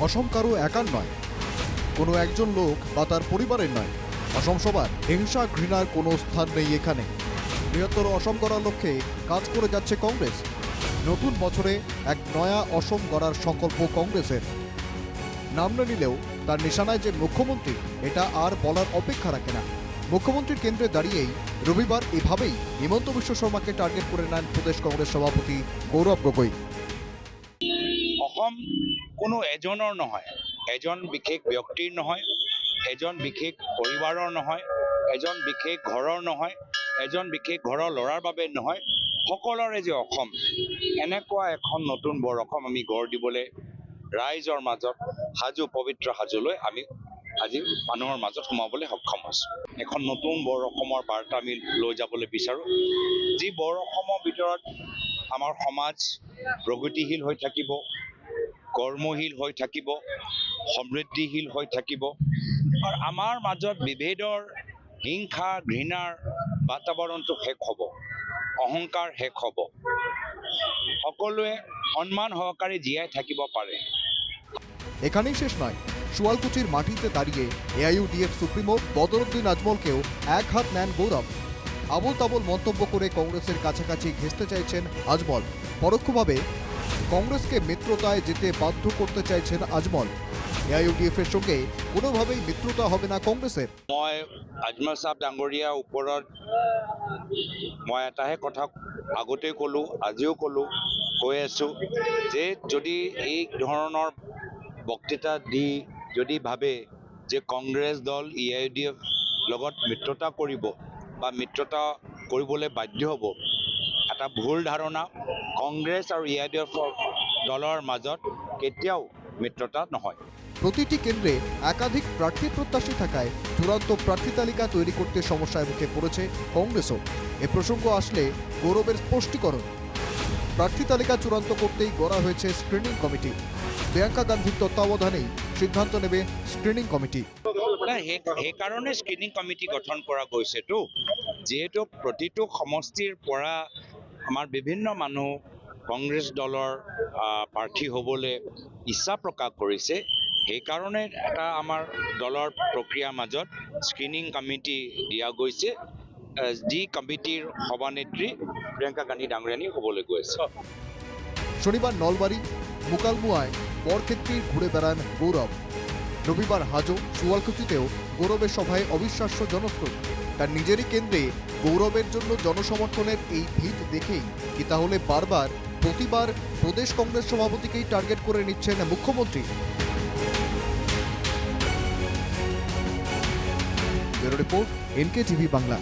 অসম কারো একার নয়, কোনো একজন লোক বা তার পরিবারের নয়। অসম সবার, হিংসা ঘৃণার কোনো স্থান নেই এখানে। বৃহত্তর অসম গড়ার লক্ষ্যে কাজ করে যাচ্ছে কংগ্রেস। নতুন বছরে এক নয়া অসম গড়ার সংকল্প কংগ্রেসের। নাম না নিলেও তার নিশানায় যে মুখ্যমন্ত্রী, এটা আর বলার অপেক্ষা রাখে না। মুখ্যমন্ত্রীর কেন্দ্রে দাঁড়িয়েই রবিবার এভাবেই হিমন্ত বিশ্ব শর্মাকে টার্গেট করে নেন প্রদেশ কংগ্রেস সভাপতি গৌরব গগৈ। অসম কোনো এজনৰ নহয়, এজন বিশেষ ব্যক্তিৰ নহয়, এজন বিশেষ পৰিবাৰৰ নহয়, এজন বিশেষ ঘৰৰ নহয়, এজন বিশেষ ঘৰৰ ল'ৰাৰ বাবে নহয়, সকলোৰে যে অসম, এনেকুৱা এখন নতুন বৰ অসম আমি গঢ় দিবলৈ ৰাইজৰ মাজত সাজু, পবিত্ৰ সাজুলৈ আমি আজি মানুহৰ মাজত সোমাবলৈ সক্ষম হৈছোঁ। এখন নতুন বৰ অসমৰ বাৰ্তা আমি লৈ যাবলৈ বিচাৰোঁ, যি বৰ অসমৰ ভিতৰত আমাৰ সমাজ প্ৰগতিশীল হৈ থাকিব, কৰ্মশীল হৈ থাকিব, সমৃদ্ধিশীল হৈ থাকিব, আৰু আমাৰ মাজত বিভেদৰ, হিংসা ঘৃণাৰ বাতাবৰণটো শেষ হ'ব, অহংকাৰ শেষ হ'ব, সকলোৱে সন্মান সহকাৰে জীয়াই থাকিব পাৰে। এখানেই শেষ নয়, শুয়ালকুচির মাটিতে দাঁড়িয়ে এআইইউডিএফ সুপ্রিমো বদরুদ্দিন আজমলকেও এক হাত নেন গৌরব। আবোল তাবোল মন্তব্য করে কংগ্রেসের কাছাকাছি ঘেঁষতে চাইছেন আজমল। পরোক্ষভাবে কংগ্রেসকে মিত্রতায় যেতে বাধ্য করতে চাইছেন আজমল। এআইইউডিএফ এর সঙ্গে কোনোভাবেই মিত্রতা হবে না কংগ্রেসের। মই আজমল সাহেব ডাঙৰীয়াৰ ওপৰত মই এটাহে কথা আগতেই ক'লোঁ, আজিও ক'লোঁ, কৈ আছোঁ যে যদি এই ধৰণৰ বক্তৃতা দি যদি ভাবে যে কংগ্ৰেছ দল এআইইউডিএফ লগত মিত্ৰতা কৰিব বা মিত্ৰতা কৰিবলৈ বাধ্য হ'ব, এটা ভুল ধাৰণা। কংগ্ৰেছ আৰু এআইইউডিএফ দলৰ মাজত কেতিয়াও মিত্ৰতা নহয়। প্রতিটি কেন্দ্রে একাধিক প্রার্থী প্রত্যাশী থাকায় চূড়ান্ত প্রার্থী তালিকা তৈরি করতে সমস্যায় মুখে পড়েছে কংগ্রেসও। এ প্রসঙ্গ আসলে গৌরবের স্পষ্টীকরণ। প্রার্থী তালিকা চূড়ান্ত করতেই গড়া হয়েছে স্ক্রিনিং কমিটি। প্রিয়াঙ্কা গান্ধীর তত্ত্বাবধানেই সিদ্ধান্ত নেবে স্ক্রিনিং কমিটি। সেইকাৰণে স্ক্ৰিনিং কমিটি গঠন কৰা গৈছেতো, যিহেতু প্ৰতিটো সমষ্টিৰ পৰা আমাৰ বিভিন্ন মানুহ কংগ্ৰেছ দলৰ প্ৰাৰ্থী হ'বলৈ ইচ্ছা প্ৰকাশ কৰিছে। সেইকাৰণে এটা আমাৰ দলৰ প্ৰক্ৰিয়াৰ মাজত স্ক্ৰিনিং কমিটি দিয়া গৈছে, যি কমিটিৰ সভানেত্ৰী প্ৰিয়ংকা গান্ধী ডাঙৰীয়ানী হ'বলৈ গৈ আছে। শনিবার নলবাড়ি মুকালমুয়ায় বরক্ষেত্রী ঘুরে বেড়ান গৌরব। রবিবার হাজো শুয়ালকুচিতেও গৌরবের সভায় অবিশ্বাস্য জনস্রোত। তার নিজেরই কেন্দ্রে গৌরবের জন্য জনসমর্থনের এই ভিড় দেখেই কি তাহলে বারবার প্রতিবার প্রদেশ কংগ্রেস সভাপতিকেই টার্গেট করে নিচ্ছেন মুখ্যমন্ত্রী? Bureau report, NK TV Bangla.